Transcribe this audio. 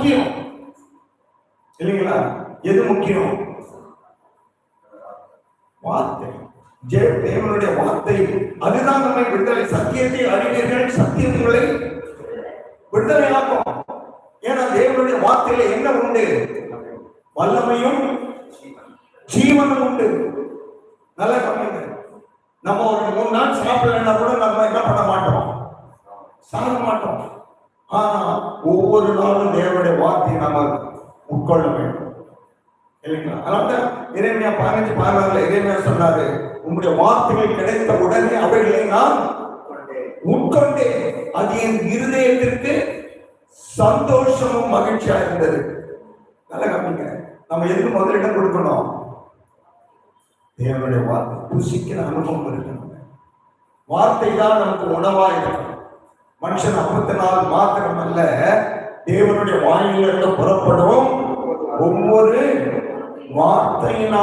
முக்கியம் இல்லைங்களா? எது முக்கியம்? வார்த்தை, தேவனுடைய வார்த்தை. அதுதான் நம்மை விடுதலை. சத்தியத்தை அறிவீர்கள், சத்தியம் உங்களை விடுதலையாக்கும். ஏன்னா தேவனுடைய வார்த்தையில என்ன உண்டு? வல்லமையும் ஜீவனும் உண்டு. நல்ல கவனிங்க. நம்ம ஒரு 3 நாள் சாப்பிடலன்னா கூட நம்ம என்ன பண்ண மாட்டோம்? சாப்பிட மாட்டோம். ஆனா ஒவ்வொரு நாளும் தேவனுடைய வார்த்தையை நம்ம உட்கொள்ள வேண்டும் இல்லைங்களா? அதனால இறைமையா 15:16 இறைமையா சொன்னாரு, உங்களுடைய வார்த்தைகள் கிடைத்த உடனே அவைகளை நான் உட்கொண்டேன், அது என் இருதயத்திற்கு சந்தோஷமும் மகிழ்ச்சியா இருந்தது. நல்ல கவனிங்க. நம்ம எதுக்கு முதலிடம் கொடுக்கணும்? தேவனுடைய வார்த்தை புசிக்கிற அனுபவம் இருக்கணும். வார்த்தை தான் நமக்கு உணவா இருக்கணும். மனுஷன் அப்பத்தினால் மாத்திரம் அல்ல, தேவனுடைய வாயிலிருந்து புறப்படும் ஒவ்வொரு வார்த்தையினால்